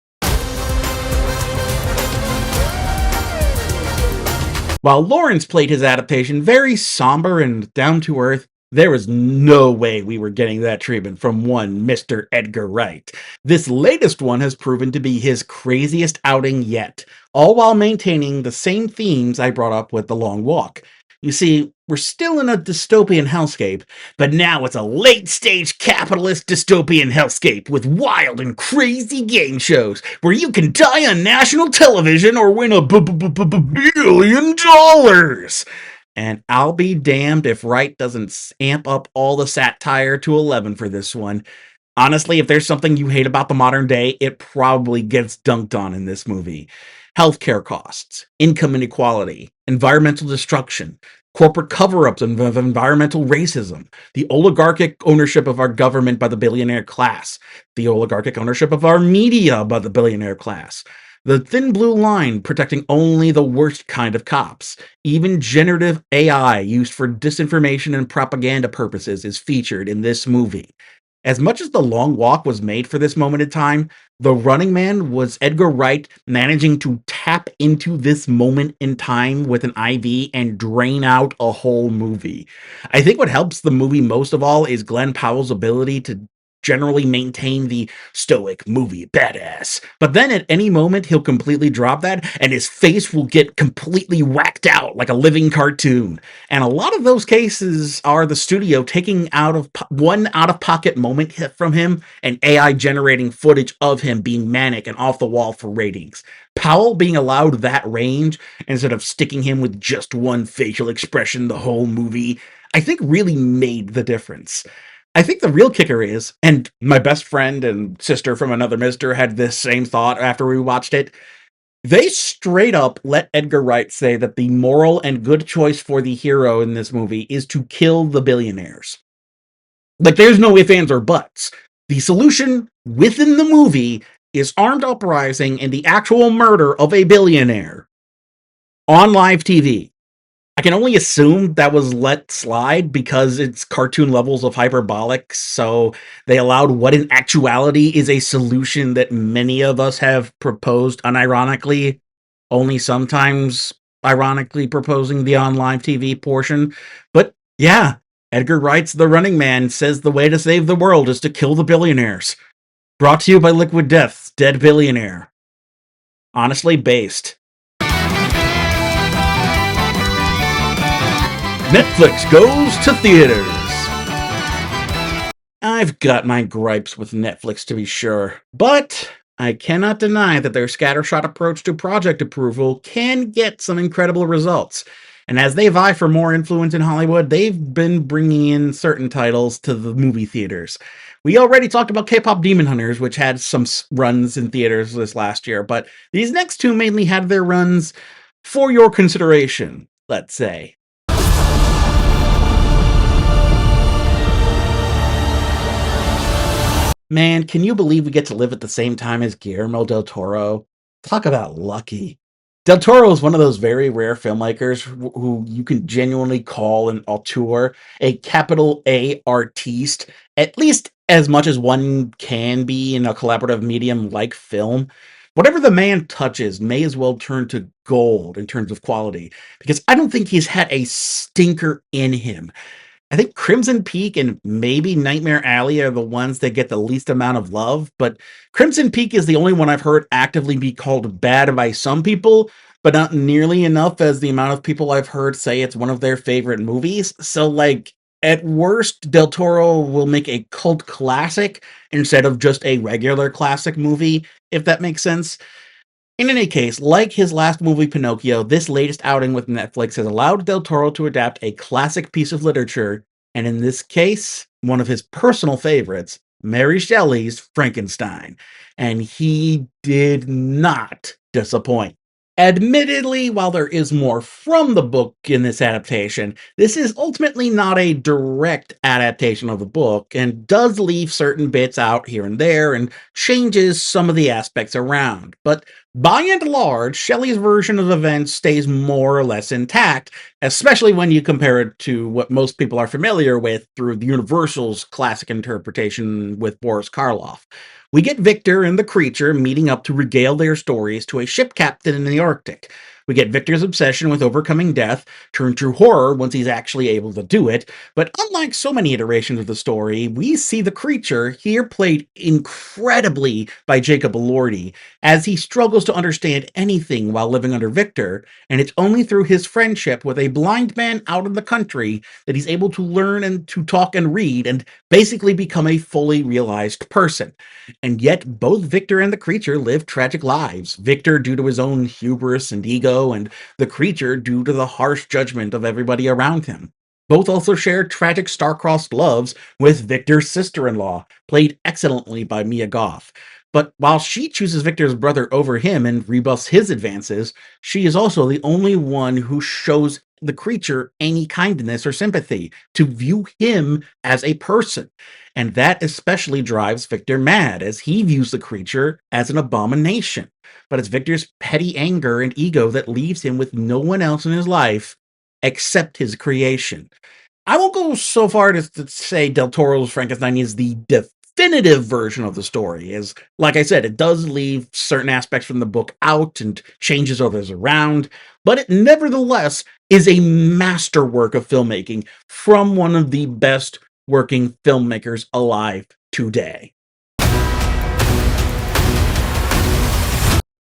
While Lawrence played his adaptation very somber and down to earth, there was no way we were getting that treatment from one Mr. Edgar Wright. This latest one has proven to be his craziest outing yet, all while maintaining the same themes I brought up with The Long Walk. You see, we're still in a dystopian hellscape, but now it's a late stage capitalist dystopian hellscape with wild and crazy game shows where you can die on national television or win $1 billion. And I'll be damned if Wright doesn't amp up all the satire to 11 for this one. Honestly, if there's something you hate about the modern day, it probably gets dunked on in this movie. Healthcare costs, income inequality, environmental destruction, corporate cover-ups of environmental racism, the oligarchic ownership of our government by the billionaire class, the oligarchic ownership of our media by the billionaire class, the thin blue line protecting only the worst kind of cops. Even generative AI used for disinformation and propaganda purposes is featured in this movie. As much as The Long Walk was made for this moment in time, The Running Man was Edgar Wright managing to tap into this moment in time with an IV and drain out a whole movie. I think what helps the movie most of all is Glenn Powell's ability to generally maintain the stoic movie badass. But then at any moment, he'll completely drop that and his face will get completely whacked out like a living cartoon. And a lot of those cases are the studio taking one out of pocket moment from him and AI generating footage of him being manic and off the wall for ratings. Powell being allowed that range instead of sticking him with just one facial expression the whole movie, I think really made the difference. I think the real kicker is, and my best friend and sister from another mister had this same thought after we watched it, they straight up let Edgar Wright say that the moral and good choice for the hero in this movie is to kill the billionaires. Like, there's no ifs, ands, or buts. The solution within the movie is armed uprising and the actual murder of a billionaire on live TV. I can only assume that was let slide because it's cartoon levels of hyperbolic, so they allowed what in actuality is a solution that many of us have proposed unironically, only sometimes ironically proposing the on live TV portion. But yeah, Edgar Wright's The Running Man says the way to save the world is to kill the billionaires. Brought to you by Liquid Death's Dead Billionaire. Honestly based. Netflix goes to theaters. I've got my gripes with Netflix to be sure, but I cannot deny that their scattershot approach to project approval can get some incredible results. And as they vie for more influence in Hollywood, they've been bringing in certain titles to the movie theaters. We already talked about K-pop Demon Hunters, which had some runs in theaters this last year, but these next two mainly had their runs for your consideration, let's say. Man, can you believe we get to live at the same time as Guillermo del Toro? Talk about lucky. Del Toro is one of those very rare filmmakers who you can genuinely call an auteur, a capital A artiste, at least as much as one can be in a collaborative medium like film. Whatever the man touches may as well turn to gold in terms of quality, because I don't think he's had a stinker in him. I think Crimson Peak and maybe Nightmare Alley are the ones that get the least amount of love, but Crimson Peak is the only one I've heard actively be called bad by some people, but not nearly enough as the amount of people I've heard say it's one of their favorite movies. So, like, at worst, Del Toro will make a cult classic instead of just a regular classic movie, if that makes sense. In any case, like his last movie Pinocchio, this latest outing with Netflix has allowed Del Toro to adapt a classic piece of literature, and in this case, one of his personal favorites, Mary Shelley's Frankenstein. And he did not disappoint. Admittedly, while there is more from the book in this adaptation, this is ultimately not a direct adaptation of the book and does leave certain bits out here and there and changes some of the aspects around. But by and large, Shelley's version of events stays more or less intact, especially when you compare it to what most people are familiar with through the Universal's classic interpretation with Boris Karloff. We get Victor and the creature meeting up to regale their stories to a ship captain in the Arctic. We get Victor's obsession with overcoming death turn to horror once he's actually able to do it, but unlike so many iterations of the story, we see the creature, here played incredibly by Jacob Elordi, as he struggles to understand anything while living under Victor, and it's only through his friendship with a blind man out in the country that he's able to learn and to talk and read and basically become a fully realized person. And yet, both Victor and the creature live tragic lives. Victor due to his own hubris and ego, and the creature due to the harsh judgment of everybody around him. Both also share tragic star-crossed loves with Victor's sister-in-law, played excellently by Mia Goth. But while she chooses Victor's brother over him and rebuffs his advances, she is also the only one who shows the creature any kindness or sympathy, to view him as a person. And that especially drives Victor mad, as he views the creature as an abomination. But it's Victor's petty anger and ego that leaves him with no one else in his life except his creation. I won't go so far as to say Del Toro's Frankenstein is the definitive version of the story, as, like I said, it does leave certain aspects from the book out and changes others around, but it nevertheless is a masterwork of filmmaking from one of the best working filmmakers alive today.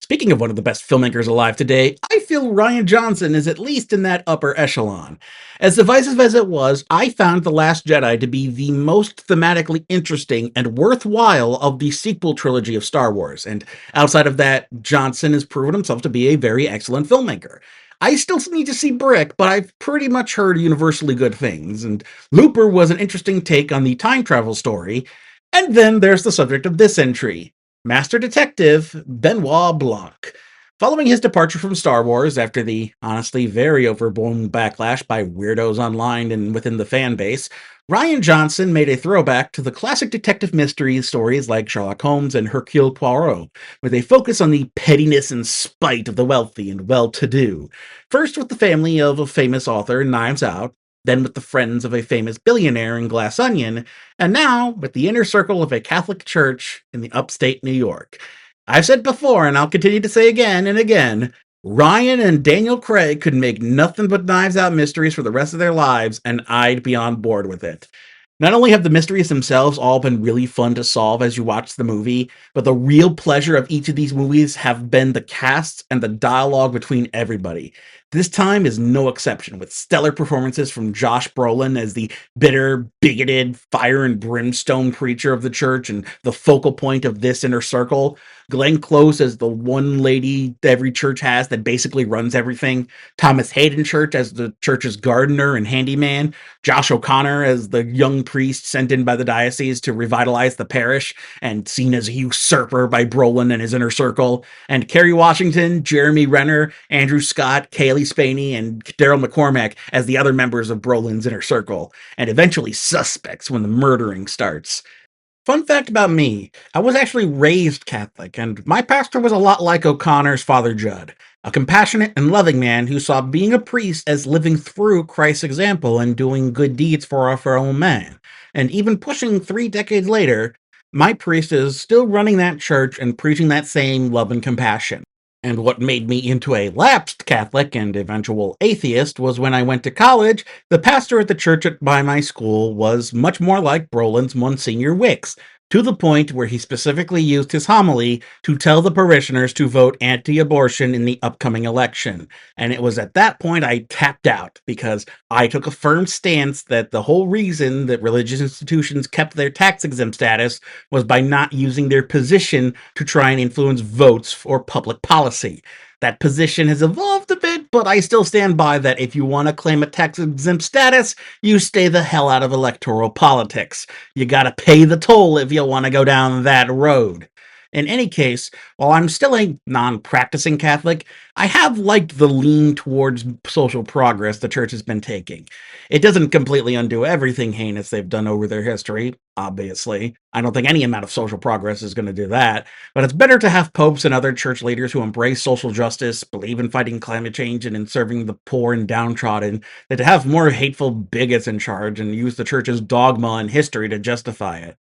Speaking of one of the best filmmakers alive today, I feel Rian Johnson is at least in that upper echelon. As divisive as it was, I found The Last Jedi to be the most thematically interesting and worthwhile of the sequel trilogy of Star Wars, and outside of that, Johnson has proven himself to be a very excellent filmmaker. I still need to see Brick, but I've pretty much heard universally good things, and Looper was an interesting take on the time travel story. And then there's the subject of this entry, Master Detective Benoit Blanc. Following his departure from Star Wars after the honestly very overblown backlash by weirdos online and within the fan base, Rian Johnson made a throwback to the classic detective mystery stories like Sherlock Holmes and Hercule Poirot, with a focus on the pettiness and spite of the wealthy and well-to-do. First with the family of a famous author in Knives Out, then with the friends of a famous billionaire in Glass Onion, and now with the inner circle of a Catholic church in the upstate New York. I've said before, and I'll continue to say again and again, Ryan and Daniel Craig could make nothing but Knives Out mysteries for the rest of their lives, and I'd be on board with it. Not only have the mysteries themselves all been really fun to solve as you watch the movie, but the real pleasure of each of these movies have been the casts and the dialogue between everybody. This time is no exception, with stellar performances from Josh Brolin as the bitter, bigoted, fire and brimstone preacher of the church and the focal point of this inner circle, Glenn Close as the one lady every church has that basically runs everything, Thomas Hayden Church as the church's gardener and handyman, Josh O'Connor as the young priest sent in by the diocese to revitalize the parish and seen as a usurper by Brolin and his inner circle, and Kerry Washington, Jeremy Renner, Andrew Scott, Kaylee Spaney, and Daryl McCormack as the other members of Brolin's inner circle, and eventually suspects when the murdering starts. Fun fact about me, I was actually raised Catholic, and my pastor was a lot like O'Connor's Father Judd, a compassionate and loving man who saw being a priest as living through Christ's example and doing good deeds for our fellow man. And even pushing 3 decades later, my priest is still running that church and preaching that same love and compassion. And what made me into a lapsed Catholic and eventual atheist was when I went to college, the pastor at the church by my school was much more like Brolin's Monsignor Wicks, to the point where he specifically used his homily to tell the parishioners to vote anti abortion in the upcoming election. And it was at that point I tapped out because I took a firm stance that the whole reason that religious institutions kept their tax exempt status was by not using their position to try and influence votes for public policy. That position has evolved a bit, but I still stand by that if you want to claim a tax exempt status, you stay the hell out of electoral politics. You gotta pay the toll if you want to go down that road. In any case, while I'm still a non practicing Catholic, I have liked the lean towards social progress the church has been taking. It doesn't completely undo everything heinous they've done over their history, obviously. I don't think any amount of social progress is going to do that, but it's better to have popes and other church leaders who embrace social justice, believe in fighting climate change, and in serving the poor and downtrodden, than to have more hateful bigots in charge and use the church's dogma and history to justify it.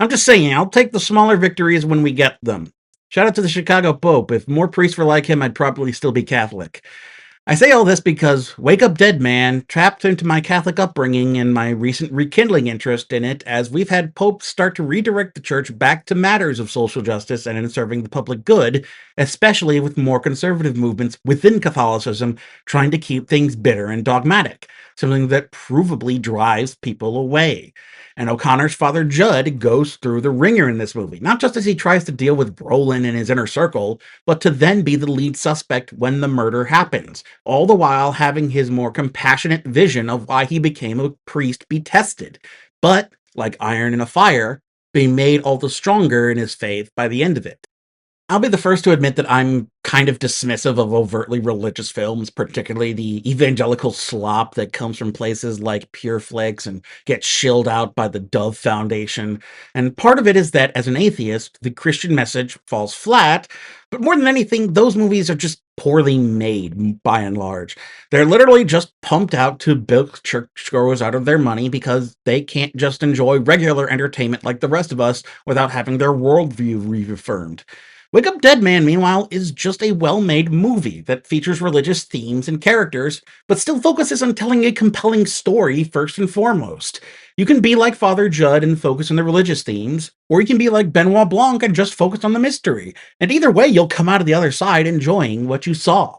I'm just saying, I'll take the smaller victories when we get them. Shout out to the Chicago Pope. If more priests were like him, I'd probably still be Catholic. I say all this because Wake Up Dead Man tapped into my Catholic upbringing and my recent rekindling interest in it as we've had popes start to redirect the church back to matters of social justice and in serving the public good, especially with more conservative movements within Catholicism trying to keep things bitter and dogmatic, something that provably drives people away. And O'Connor's father Judd goes through the ringer in this movie, not just as he tries to deal with Brolin and his inner circle, but to then be the lead suspect when the murder happens, all the while having his more compassionate vision of why he became a priest be tested, but, like iron in a fire, being made all the stronger in his faith by the end of it. I'll be the first to admit that I'm kind of dismissive of overtly religious films, particularly the evangelical slop that comes from places like Pure Flix and gets shilled out by the Dove Foundation. And part of it is that, as an atheist, the Christian message falls flat, but more than anything, those movies are just poorly made, by and large. They're literally just pumped out to bilk churchgoers out of their money because they can't just enjoy regular entertainment like the rest of us without having their worldview reaffirmed. Wake Up Dead Man, meanwhile, is just a well-made movie that features religious themes and characters, but still focuses on telling a compelling story first and foremost. You can be like Father Judd and focus on the religious themes, or you can be like Benoit Blanc and just focus on the mystery. And either way, you'll come out of the other side enjoying what you saw.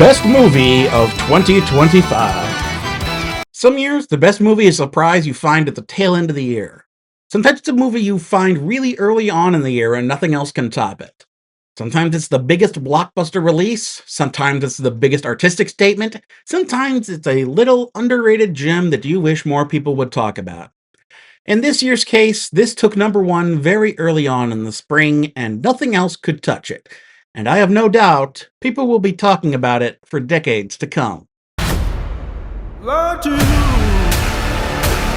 Best Movie of 2025. Some years, the best movie is a prize you find at the tail end of the year. Sometimes it's a movie you find really early on in the year and nothing else can top it. Sometimes it's the biggest blockbuster release, sometimes it's the biggest artistic statement, sometimes it's a little underrated gem that you wish more people would talk about. In this year's case, this took number one very early on in the spring, and nothing else could touch it. And I have no doubt people will be talking about it for decades to come.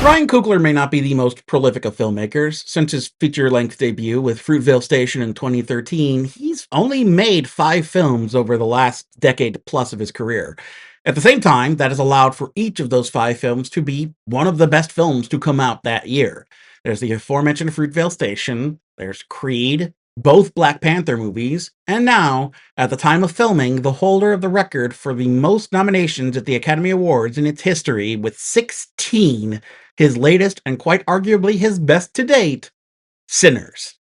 Ryan Coogler may not be the most prolific of filmmakers. Since his feature-length debut with Fruitvale Station in 2013, he's only made 5 films over the last decade plus of his career. At the same time, that has allowed for each of those 5 films to be one of the best films to come out that year. There's the aforementioned Fruitvale Station, there's Creed, both Black Panther movies, and now, at the time of filming, the holder of the record for the most nominations at the Academy Awards in its history with 16, his latest and quite arguably his best to date, Sinners.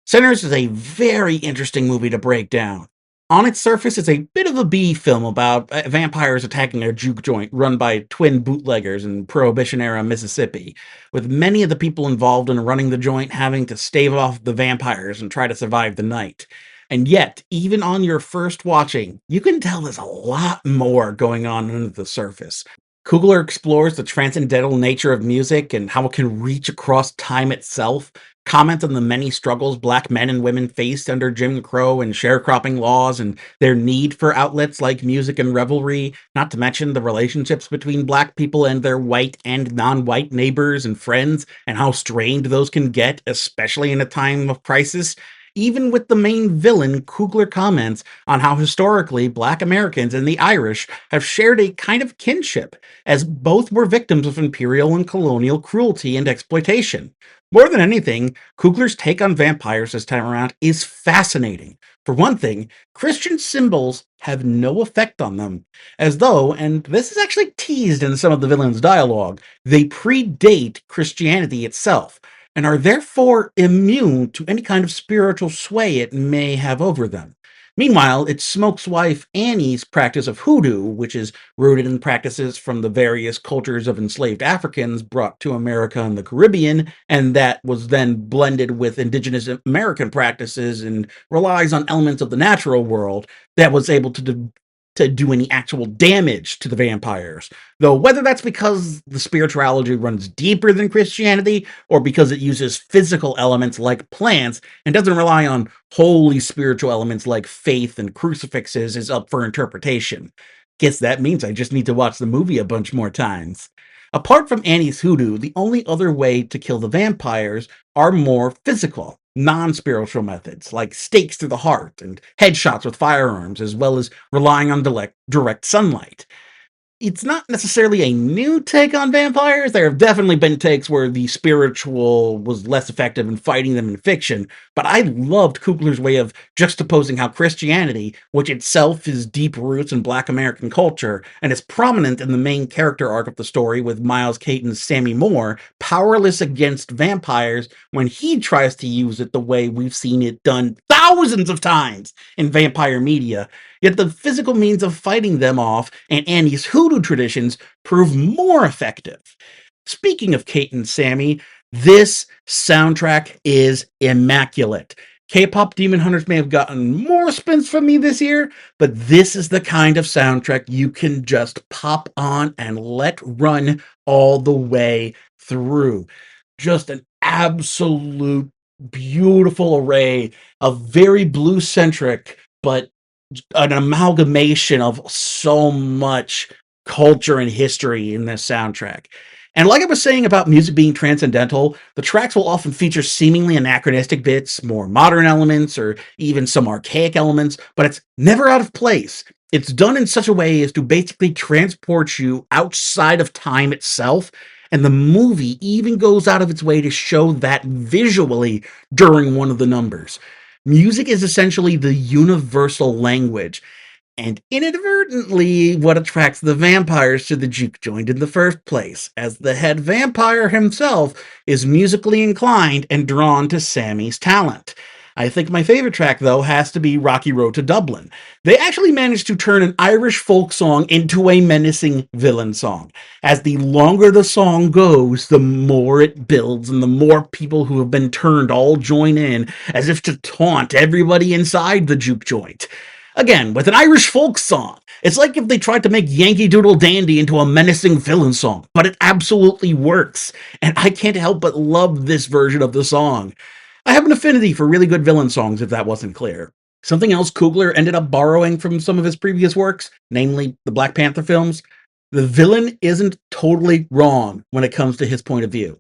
Sinners is a very interesting movie to break down. On its surface, it's a bit of a B film about vampires attacking a juke joint run by twin bootleggers in Prohibition-era Mississippi, with many of the people involved in running the joint having to stave off the vampires and try to survive the night. And yet, even on your first watching, you can tell there's a lot more going on under the surface. Coogler explores the transcendental nature of music and how it can reach across time itself, comments on the many struggles black men and women faced under Jim Crow and sharecropping laws and their need for outlets like music and revelry, not to mention the relationships between black people and their white and non-white neighbors and friends, and how strained those can get, especially in a time of crisis. Even with the main villain, Kugler comments on how historically black Americans and the Irish have shared a kind of kinship, as both were victims of imperial and colonial cruelty and exploitation. More than anything, Kugler's take on vampires this time around is fascinating. For one thing, Christian symbols have no effect on them, as though, and this is actually teased in some of the villain's dialogue, they predate Christianity itself, and are therefore immune to any kind of spiritual sway it may have over them. Meanwhile, it's Smoke's wife Annie's practice of hoodoo, which is rooted in practices from the various cultures of enslaved Africans brought to America and the Caribbean, and that was then blended with indigenous American practices and relies on elements of the natural world that was able to do any actual damage to the vampires. Though whether that's because the spirituality runs deeper than Christianity or because it uses physical elements like plants and doesn't rely on holy spiritual elements like faith and crucifixes is up for interpretation. Guess that means I just need to watch the movie a bunch more times. Apart from Annie's hoodoo, the only other way to kill the vampires are more physical, non spiritual methods like stakes through the heart and headshots with firearms, as well as relying on direct sunlight. It's not necessarily a new take on vampires. There have definitely been takes where the spiritual was less effective in fighting them in fiction, but I loved Kugler's way of juxtaposing how Christianity, which itself has deep roots in Black American culture and is prominent in the main character arc of the story with Miles Caton's Sammy Moore, powerless against vampires when he tries to use it the way we've seen it done thousands of times in vampire media. Yet the physical means of fighting them off and Annie's hoodoo traditions prove more effective. Speaking of Kate and Sammy, this soundtrack is immaculate. K-pop Demon Hunters may have gotten more spins from me this year, but this is the kind of soundtrack you can just pop on and let run all the way through. Just an absolute beautiful array of very blue-centric, but an amalgamation of so much culture and history in this soundtrack. And like I was saying about music being transcendental, the tracks will often feature seemingly anachronistic bits, more modern elements, or even some archaic elements, but it's never out of place. It's done in such a way as to basically transport you outside of time itself, and the movie even goes out of its way to show that visually during one of the numbers. Music is essentially the universal language, and inadvertently what attracts the vampires to the juke joint in the first place, as the head vampire himself is musically inclined and drawn to Sammy's talent. I think my favorite track, though, has to be Rocky Road to Dublin. They actually managed to turn an Irish folk song into a menacing villain song. As the longer the song goes, the more it builds, and the more people who have been turned all join in, as if to taunt everybody inside the juke joint. Again, with an Irish folk song, it's like if they tried to make Yankee Doodle Dandy into a menacing villain song, but it absolutely works, and I can't help but love this version of the song. I have an affinity for really good villain songs, if that wasn't clear. Something else Coogler ended up borrowing from some of his previous works, namely the Black Panther films, the villain isn't totally wrong when it comes to his point of view.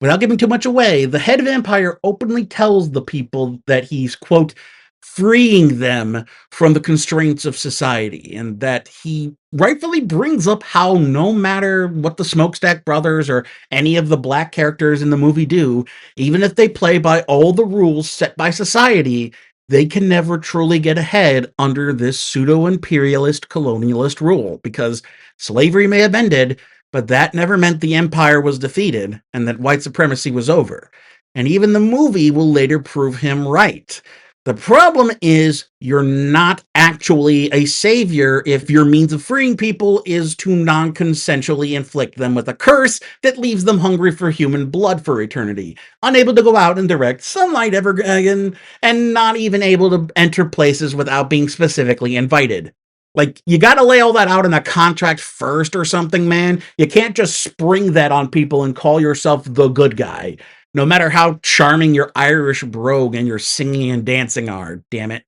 Without giving too much away, the head vampire openly tells the people that he's, quote, freeing them from the constraints of society, and that he rightfully brings up how no matter what the Smokestack Brothers or any of the black characters in the movie do, even if they play by all the rules set by society, they can never truly get ahead under this pseudo-imperialist colonialist rule, because slavery may have ended, but that never meant the empire was defeated and that white supremacy was over. And even the movie will later prove him right. The problem is you're not actually a savior if your means of freeing people is to non-consensually inflict them with a curse that leaves them hungry for human blood for eternity, unable to go out in direct sunlight ever again, and not even able to enter places without being specifically invited. Like, you gotta lay all that out in a contract first or something, man. You can't just spring that on people and call yourself the good guy. no matter how charming your Irish brogue and your singing and dancing are, damn it.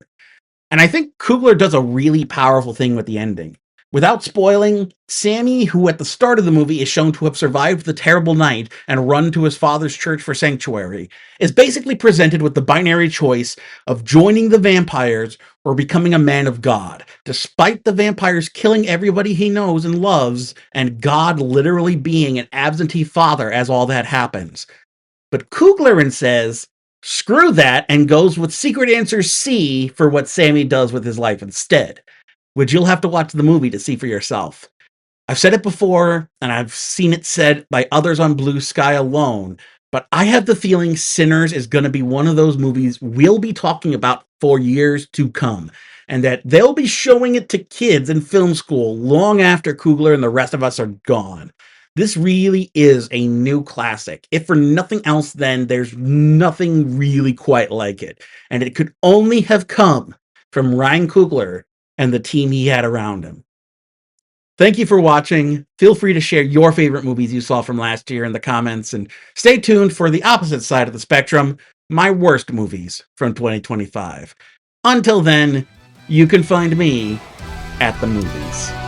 And I think Coogler does a really powerful thing with the ending. Without spoiling, Sammy, who at the start of the movie is shown to have survived the terrible night and run to his father's church for sanctuary, is basically presented with the binary choice of joining the vampires or becoming a man of God, despite the vampires killing everybody he knows and loves, and God literally being an absentee father as all that happens. But Kuglerin says, screw that, and goes with secret answer C for what Sammy does with his life instead, which you'll have to watch the movie to see for yourself. I've said it before, and I've seen it said by others on Bluesky alone, but I have the feeling Sinners is going to be one of those movies we'll be talking about for years to come, and that they'll be showing it to kids in film school long after Coogler and the rest of us are gone. This really is a new classic. If for nothing else, then there's nothing really quite like it, and it could only have come from Ryan Coogler and the team he had around him. Thank you for watching. Feel free to share your favorite movies you saw from last year in the comments, and stay tuned for the opposite side of the spectrum, my worst movies from 2025. Until then, you can find me at the movies.